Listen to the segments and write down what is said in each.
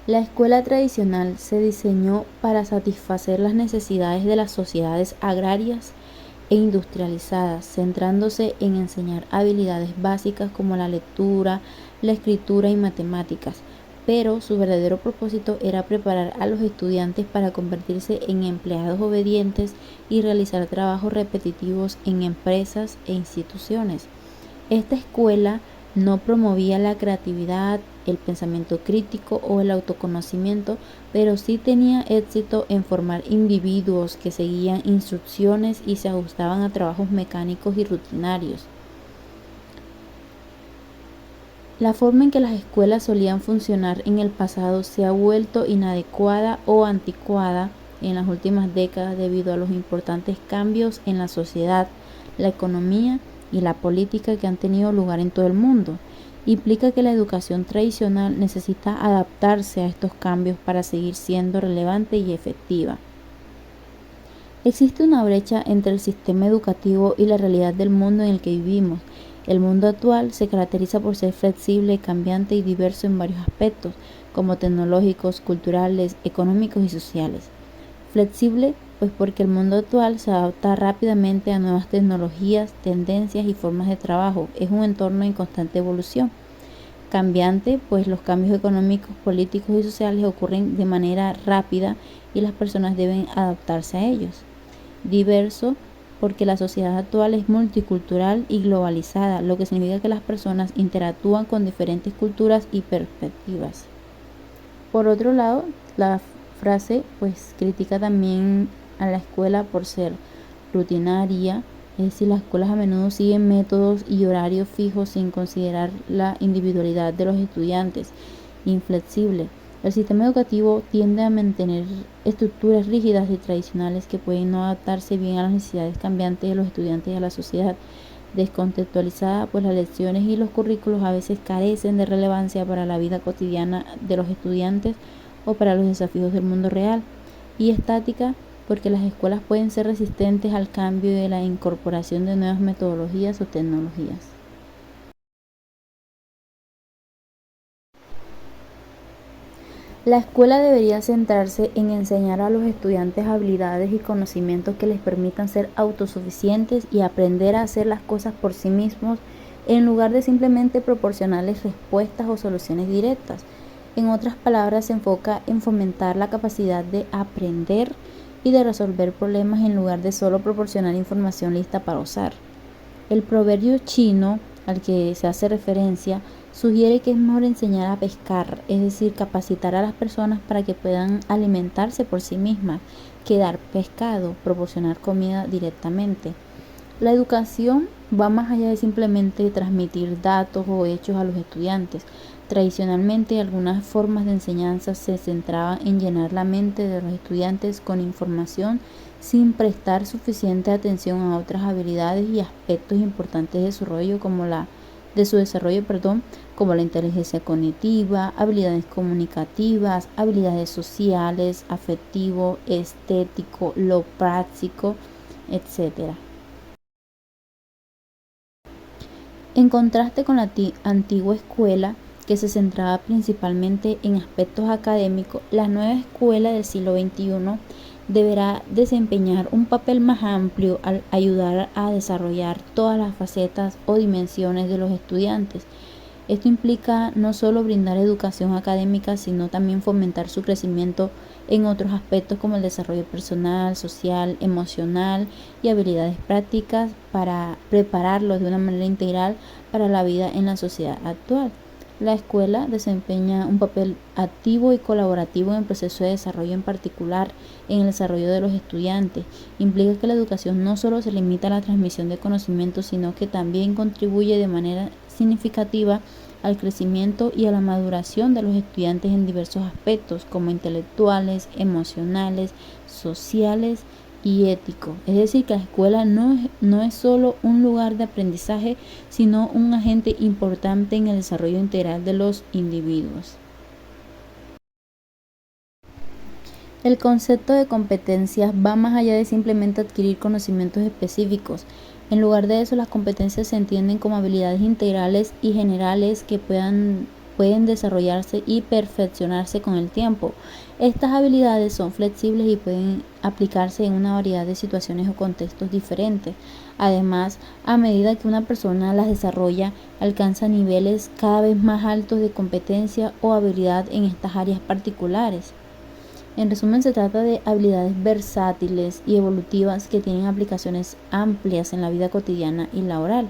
La escuela tradicional se diseñó para satisfacer las necesidades de las sociedades agrarias e industrializadas, centrándose en enseñar habilidades básicas como la lectura, la escritura y matemáticas, pero su verdadero propósito era preparar a los estudiantes para convertirse en empleados obedientes y realizar trabajos repetitivos en empresas e instituciones. Esta escuela no promovía la creatividad, el pensamiento crítico o el autoconocimiento, pero sí tenía éxito en formar individuos que seguían instrucciones y se ajustaban a trabajos mecánicos y rutinarios. La forma en que las escuelas solían funcionar en el pasado se ha vuelto inadecuada o anticuada en las últimas décadas debido a los importantes cambios en la sociedad, la economía y la política que han tenido lugar en todo el mundo. Implica que la educación tradicional necesita adaptarse a estos cambios para seguir siendo relevante y efectiva. Existe una brecha entre el sistema educativo y la realidad del mundo en el que vivimos. El mundo actual se caracteriza por ser flexible, cambiante y diverso en varios aspectos, como tecnológicos, culturales, económicos y sociales. Flexible, pues porque el mundo actual se adapta rápidamente a nuevas tecnologías, tendencias y formas de trabajo. Es un entorno en constante evolución. Cambiante, pues los cambios económicos, políticos y sociales ocurren de manera rápida y las personas deben adaptarse a ellos. Diverso, porque la sociedad actual es multicultural y globalizada, lo que significa que las personas interactúan con diferentes culturas y perspectivas. Por otro lado, la frase pues critica también a la escuela por ser rutinaria, es decir, las escuelas a menudo siguen métodos y horarios fijos sin considerar la individualidad de los estudiantes. Inflexible. El sistema educativo tiende a mantener estructuras rígidas y tradicionales que pueden no adaptarse bien a las necesidades cambiantes de los estudiantes y a la sociedad. Descontextualizada, pues las lecciones y los currículos a veces carecen de relevancia para la vida cotidiana de los estudiantes o para los desafíos del mundo real. Y estática, porque las escuelas pueden ser resistentes al cambio y a la incorporación de nuevas metodologías o tecnologías. La escuela debería centrarse en enseñar a los estudiantes habilidades y conocimientos que les permitan ser autosuficientes y aprender a hacer las cosas por sí mismos en lugar de simplemente proporcionarles respuestas o soluciones directas. En otras palabras, se enfoca en fomentar la capacidad de aprender y de resolver problemas en lugar de solo proporcionar información lista para usar. El proverbio chino al que se hace referencia sugiere que es mejor enseñar a pescar, es decir, capacitar a las personas para que puedan alimentarse por sí mismas, que dar pescado, proporcionar comida directamente. La educación va más allá de simplemente transmitir datos o hechos a los estudiantes. Tradicionalmente, algunas formas de enseñanza se centraban en llenar la mente de los estudiantes con información sin prestar suficiente atención a otras habilidades y aspectos importantes de su desarrollo, como la inteligencia cognitiva, habilidades comunicativas, habilidades sociales, afectivo, estético, lo práctico, etc. En contraste con la antigua escuela, que se centraba principalmente en aspectos académicos, la nueva escuela del siglo XXI deberá desempeñar un papel más amplio al ayudar a desarrollar todas las facetas o dimensiones de los estudiantes. Esto implica no solo brindar educación académica, sino también fomentar su crecimiento en otros aspectos como el desarrollo personal, social, emocional y habilidades prácticas para prepararlos de una manera integral para la vida en la sociedad actual. La escuela desempeña un papel activo y colaborativo en el proceso de desarrollo, en particular en el desarrollo de los estudiantes. Implica que la educación no solo se limita a la transmisión de conocimientos, sino que también contribuye de manera significativa al crecimiento y a la maduración de los estudiantes en diversos aspectos, como intelectuales, emocionales, sociales y éticos. Es decir, que la escuela no es solo un lugar de aprendizaje, sino un agente importante en el desarrollo integral de los individuos. El concepto de competencias va más allá de simplemente adquirir conocimientos específicos. En lugar de eso, las competencias se entienden como habilidades integrales y generales que puedan pueden desarrollarse y perfeccionarse con el tiempo. Estas habilidades son flexibles y pueden aplicarse en una variedad de situaciones o contextos diferentes. Además, a medida que una persona las desarrolla, alcanza niveles cada vez más altos de competencia o habilidad en estas áreas particulares. En resumen, se trata de habilidades versátiles y evolutivas que tienen aplicaciones amplias en la vida cotidiana y laboral.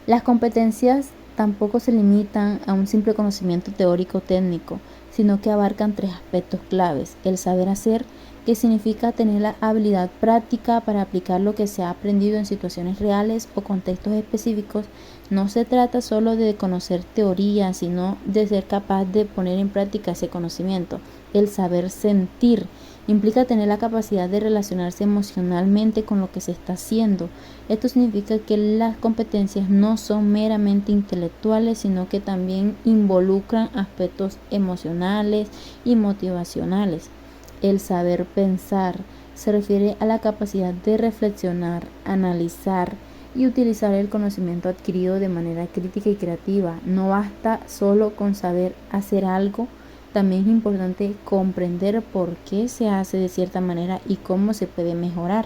Las competencias tampoco se limitan a un simple conocimiento teórico técnico, sino que abarcan tres aspectos claves: el saber hacer, que significa tener la habilidad práctica para aplicar lo que se ha aprendido en situaciones reales o contextos específicos. No se trata solo de conocer teoría, sino de ser capaz de poner en práctica ese conocimiento. El saber sentir implica tener la capacidad de relacionarse emocionalmente con lo que se está haciendo. Esto significa que las competencias no son meramente intelectuales, sino que también involucran aspectos emocionales y motivacionales. El saber pensar se refiere a la capacidad de reflexionar, analizar y utilizar el conocimiento adquirido de manera crítica y creativa. No basta solo con saber hacer algo, también es importante comprender por qué se hace de cierta manera y cómo se puede mejorar.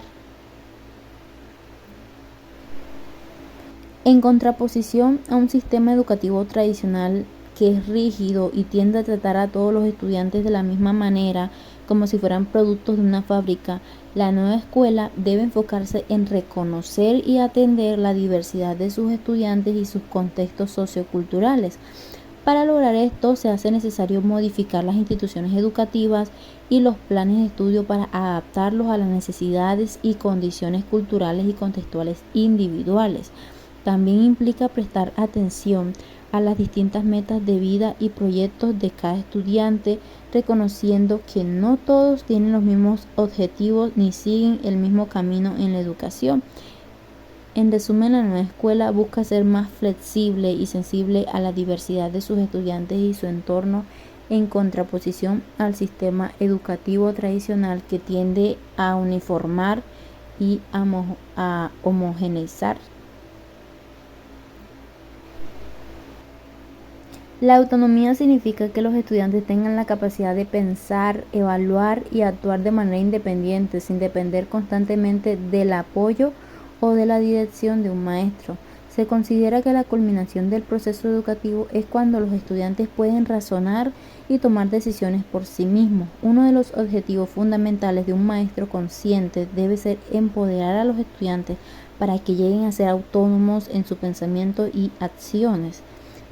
En contraposición a un sistema educativo tradicional que es rígido y tiende a tratar a todos los estudiantes de la misma manera, como si fueran productos de una fábrica, la nueva escuela debe enfocarse en reconocer y atender la diversidad de sus estudiantes y sus contextos socioculturales. Para lograr esto, se hace necesario modificar las instituciones educativas y los planes de estudio para adaptarlos a las necesidades y condiciones culturales y contextuales individuales. También implica prestar atención a las distintas metas de vida y proyectos de cada estudiante, reconociendo que no todos tienen los mismos objetivos ni siguen el mismo camino en la educación. En resumen, la nueva escuela busca ser más flexible y sensible a la diversidad de sus estudiantes y su entorno, en contraposición al sistema educativo tradicional que tiende a uniformar y a homogeneizar. La autonomía significa que los estudiantes tengan la capacidad de pensar, evaluar y actuar de manera independiente, sin depender constantemente del apoyo o de la dirección de un maestro. Se considera que la culminación del proceso educativo es cuando los estudiantes pueden razonar y tomar decisiones por sí mismos. Uno de los objetivos fundamentales de un maestro consciente debe ser empoderar a los estudiantes para que lleguen a ser autónomos en su pensamiento y acciones.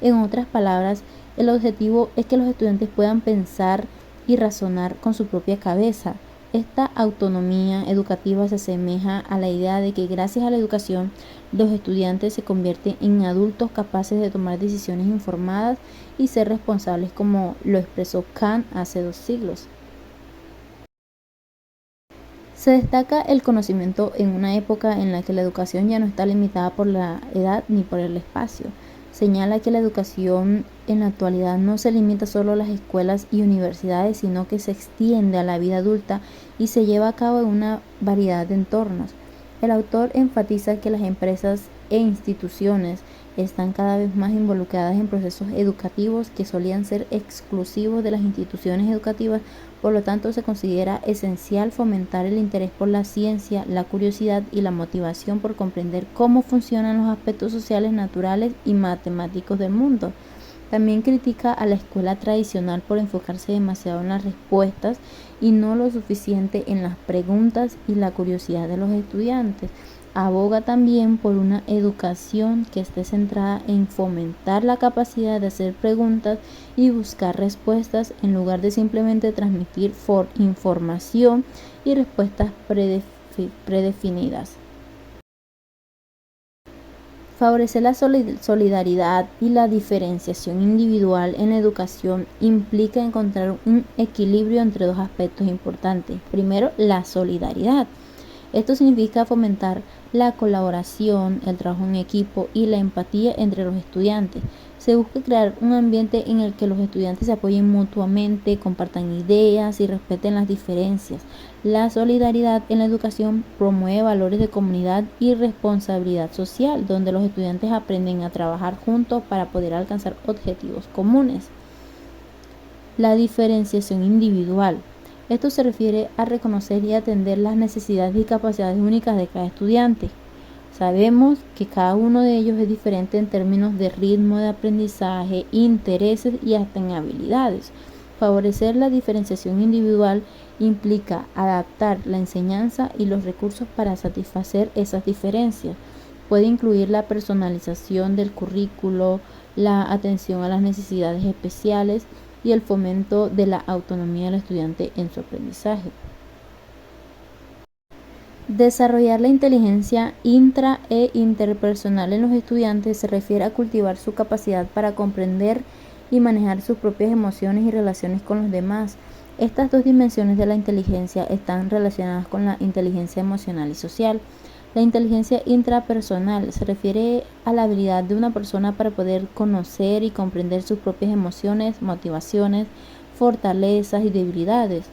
En otras palabras, el objetivo es que los estudiantes puedan pensar y razonar con su propia cabeza. Esta autonomía educativa se asemeja a la idea de que gracias a la educación, los estudiantes se convierten en adultos capaces de tomar decisiones informadas y ser responsables, como lo expresó Kant hace 2 siglos. Se destaca el conocimiento en una época en la que la educación ya no está limitada por la edad ni por el espacio. Señala que la educación en la actualidad no se limita solo a las escuelas y universidades, sino que se extiende a la vida adulta y se lleva a cabo en una variedad de entornos. El autor enfatiza que las empresas e instituciones están cada vez más involucradas en procesos educativos que solían ser exclusivos de las instituciones educativas. Por lo tanto, se considera esencial fomentar el interés por la ciencia, la curiosidad y la motivación por comprender cómo funcionan los aspectos sociales, naturales y matemáticos del mundo. También critica a la escuela tradicional por enfocarse demasiado en las respuestas y no lo suficiente en las preguntas y la curiosidad de los estudiantes. Aboga también por una educación que esté centrada en fomentar la capacidad de hacer preguntas y buscar respuestas, en lugar de simplemente transmitir información y respuestas predefinidas. Favorecer la solidaridad y la diferenciación individual en la educación implica encontrar un equilibrio entre 2 aspectos importantes. Primero, la solidaridad. Esto significa fomentar la colaboración, el trabajo en equipo y la empatía entre los estudiantes. Se busca crear un ambiente en el que los estudiantes se apoyen mutuamente, compartan ideas y respeten las diferencias. La solidaridad en la educación promueve valores de comunidad y responsabilidad social, donde los estudiantes aprenden a trabajar juntos para poder alcanzar objetivos comunes. La diferenciación individual. Esto se refiere a reconocer y atender las necesidades y capacidades únicas de cada estudiante. Sabemos que cada uno de ellos es diferente en términos de ritmo de aprendizaje, intereses y hasta en habilidades. Favorecer la diferenciación individual implica adaptar la enseñanza y los recursos para satisfacer esas diferencias. Puede incluir la personalización del currículo, la atención a las necesidades especiales y el fomento de la autonomía del estudiante en su aprendizaje. Desarrollar la inteligencia intra e interpersonal en los estudiantes se refiere a cultivar su capacidad para comprender y manejar sus propias emociones y relaciones con los demás. Estas dos dimensiones de la inteligencia están relacionadas con la inteligencia emocional y social. La inteligencia intrapersonal se refiere a la habilidad de una persona para poder conocer y comprender sus propias emociones, motivaciones, fortalezas y debilidades.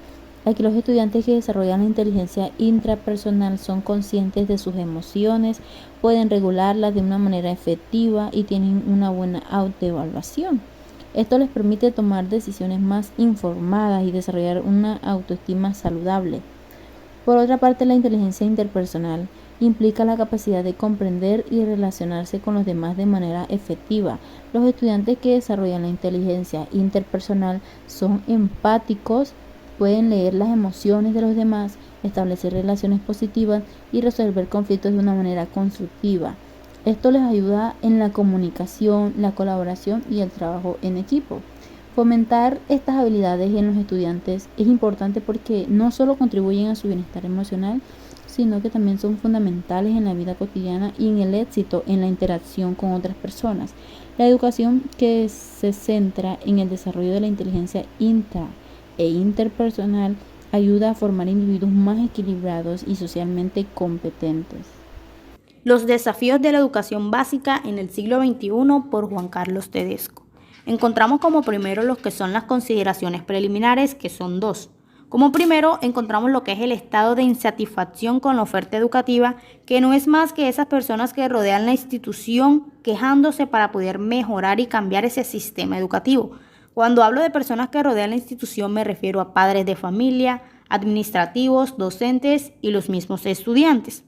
Aquí los estudiantes que desarrollan la inteligencia intrapersonal son conscientes de sus emociones, pueden regularlas de una manera efectiva y tienen una buena autoevaluación. Esto les permite tomar decisiones más informadas y desarrollar una autoestima saludable. Por otra parte, la inteligencia interpersonal implica la capacidad de comprender y relacionarse con los demás de manera efectiva. Los estudiantes que desarrollan la inteligencia interpersonal son empáticos, pueden leer las emociones de los demás, establecer relaciones positivas y resolver conflictos de una manera constructiva. Esto les ayuda en la comunicación, la colaboración y el trabajo en equipo. Fomentar estas habilidades en los estudiantes es importante porque no solo contribuyen a su bienestar emocional, sino que también son fundamentales en la vida cotidiana y en el éxito en la interacción con otras personas. La educación que se centra en el desarrollo de la inteligencia intra e interpersonal ayuda a formar individuos más equilibrados y socialmente competentes. Los desafíos de la educación básica en el siglo XXI por Juan Carlos Tedesco. Encontramos como primero los que son las consideraciones preliminares, que son dos. Como primero, encontramos lo que es el estado de insatisfacción con la oferta educativa, que no es más que esas personas que rodean la institución quejándose para poder mejorar y cambiar ese sistema educativo. Cuando hablo de personas que rodean la institución, me refiero a padres de familia, administrativos, docentes y los mismos estudiantes.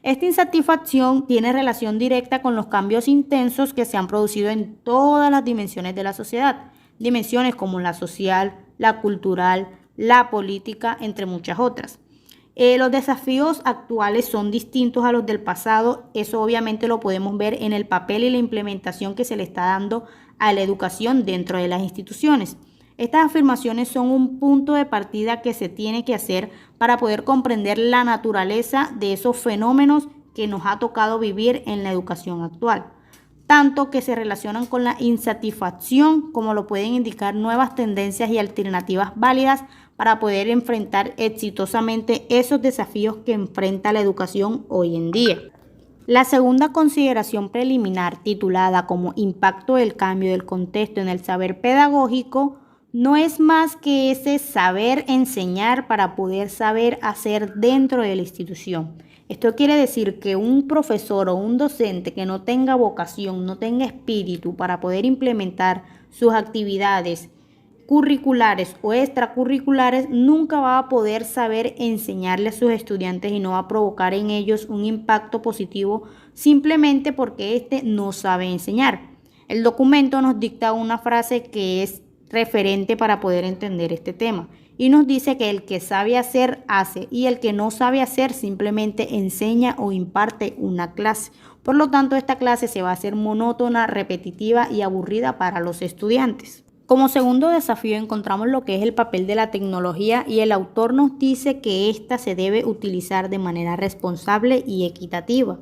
Esta insatisfacción tiene relación directa con los cambios intensos que se han producido en todas las dimensiones de la sociedad, dimensiones como la social, la cultural, la política, entre muchas otras. Los desafíos actuales son distintos a los del pasado, eso obviamente lo podemos ver en el papel y la implementación que se le está dando a la educación dentro de las instituciones. Estas afirmaciones son un punto de partida que se tiene que hacer para poder comprender la naturaleza de esos fenómenos que nos ha tocado vivir en la educación actual, tanto que se relacionan con la insatisfacción como lo pueden indicar nuevas tendencias y alternativas válidas para poder enfrentar exitosamente esos desafíos que enfrenta la educación hoy en día. La segunda consideración preliminar, titulada como Impacto del cambio del contexto en el saber pedagógico, no es más que ese saber enseñar para poder saber hacer dentro de la institución. Esto quiere decir que un profesor o un docente que no tenga vocación, no tenga espíritu para poder implementar sus actividades curriculares o extracurriculares, nunca va a poder saber enseñarle a sus estudiantes y no va a provocar en ellos un impacto positivo simplemente porque éste no sabe enseñar. El documento nos dicta una frase que es referente para poder entender este tema y nos dice que el que sabe hacer, hace, y el que no sabe hacer simplemente enseña o imparte una clase. Por lo tanto, esta clase se va a hacer monótona, repetitiva y aburrida para los estudiantes. Como segundo desafío encontramos lo que es el papel de la tecnología y el autor nos dice que ésta se debe utilizar de manera responsable y equitativa,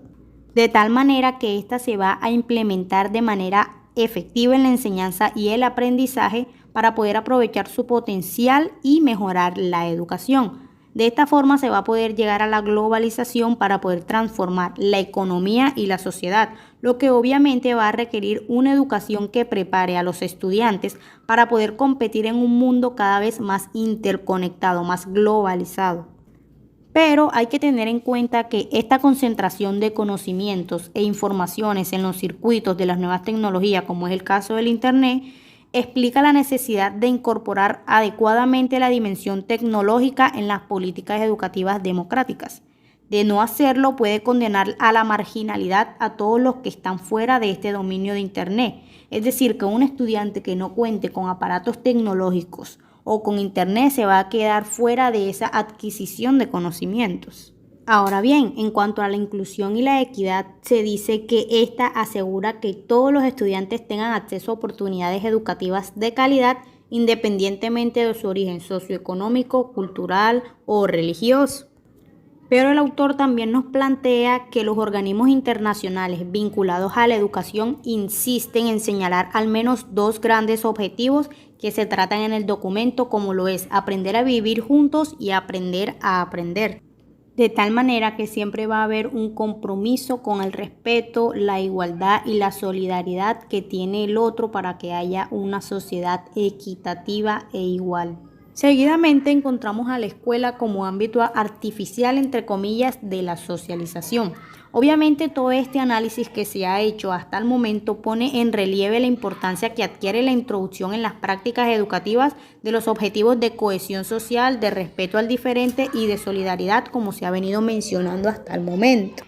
de tal manera que ésta se va a implementar de manera efectiva en la enseñanza y el aprendizaje para poder aprovechar su potencial y mejorar la educación. De esta forma se va a poder llegar a la globalización para poder transformar la economía y la sociedad, lo que obviamente va a requerir una educación que prepare a los estudiantes para poder competir en un mundo cada vez más interconectado, más globalizado. Pero hay que tener en cuenta que esta concentración de conocimientos e informaciones en los circuitos de las nuevas tecnologías, como es el caso del Internet, explica la necesidad de incorporar adecuadamente la dimensión tecnológica en las políticas educativas democráticas. De no hacerlo, puede condenar a la marginalidad a todos los que están fuera de este dominio de Internet. Es decir, que un estudiante que no cuente con aparatos tecnológicos o con Internet se va a quedar fuera de esa adquisición de conocimientos. Ahora bien, en cuanto a la inclusión y la equidad, se dice que esta asegura que todos los estudiantes tengan acceso a oportunidades educativas de calidad independientemente de su origen socioeconómico, cultural o religioso. Pero el autor también nos plantea que los organismos internacionales vinculados a la educación insisten en señalar al menos dos grandes objetivos que se tratan en el documento, como lo es aprender a vivir juntos y aprender a aprender. De tal manera que siempre va a haber un compromiso con el respeto, la igualdad y la solidaridad que tiene el otro para que haya una sociedad equitativa e igual. Seguidamente encontramos a la escuela como ámbito artificial, entre comillas, de la socialización. Obviamente todo este análisis que se ha hecho hasta el momento pone en relieve la importancia que adquiere la introducción en las prácticas educativas de los objetivos de cohesión social, de respeto al diferente y de solidaridad, como se ha venido mencionando hasta el momento.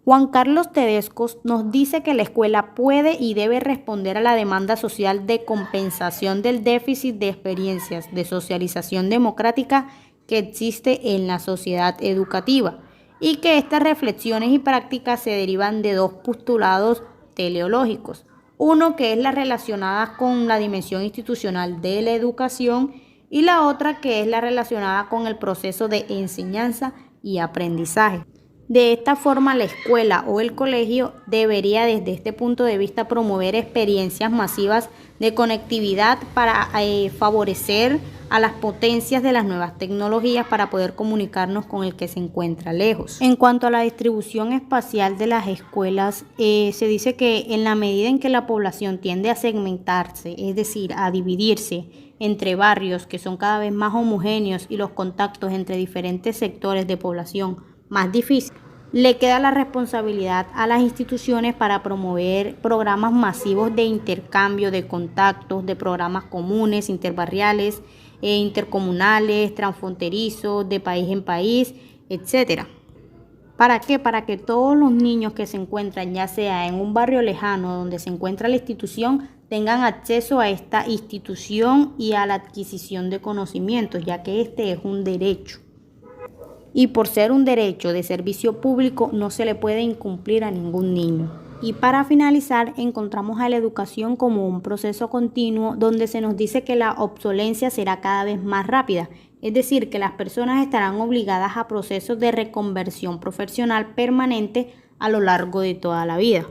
Juan Carlos Tedesco nos dice que la escuela puede y debe responder a la demanda social de compensación del déficit de experiencias de socialización democrática que existe en la sociedad educativa, y que estas reflexiones y prácticas se derivan de dos postulados teleológicos. Uno que es la relacionada con la dimensión institucional de la educación y la otra que es la relacionada con el proceso de enseñanza y aprendizaje. De esta forma, la escuela o el colegio debería desde este punto de vista promover experiencias masivas de conectividad para favorecer a las potencias de las nuevas tecnologías para poder comunicarnos con el que se encuentra lejos. En cuanto a la distribución espacial de las escuelas, se dice que en la medida en que la población tiende a segmentarse, es decir, a dividirse entre barrios que son cada vez más homogéneos y los contactos entre diferentes sectores de población más difícil, le queda la responsabilidad a las instituciones para promover programas masivos de intercambio, de contactos, de programas comunes, interbarriales, intercomunales, transfronterizos, de país en país, etc. ¿Para qué? Para que todos los niños que se encuentran, ya sea en un barrio lejano donde se encuentra la institución, tengan acceso a esta institución y a la adquisición de conocimientos, ya que este es un derecho. Y por ser un derecho de servicio público no se le puede incumplir a ningún niño. Y para finalizar, encontramos a la educación como un proceso continuo donde se nos dice que la obsolencia será cada vez más rápida, es decir, que las personas estarán obligadas a procesos de reconversión profesional permanente a lo largo de toda la vida.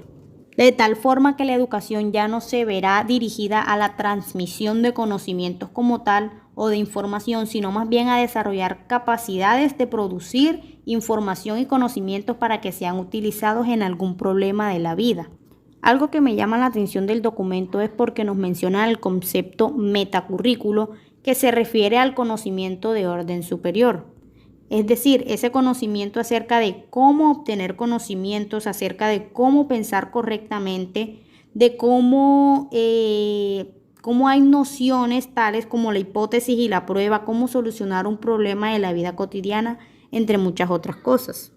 De tal forma que la educación ya no se verá dirigida a la transmisión de conocimientos como tal o de información, sino más bien a desarrollar capacidades de producir información y conocimientos para que sean utilizados en algún problema de la vida. Algo que me llama la atención del documento es porque nos menciona el concepto metacurrículo, que se refiere al conocimiento de orden superior. Es decir, ese conocimiento acerca de cómo obtener conocimientos, acerca de cómo pensar correctamente, de cómo hay nociones tales como la hipótesis y la prueba, cómo solucionar un problema de la vida cotidiana, entre muchas otras cosas.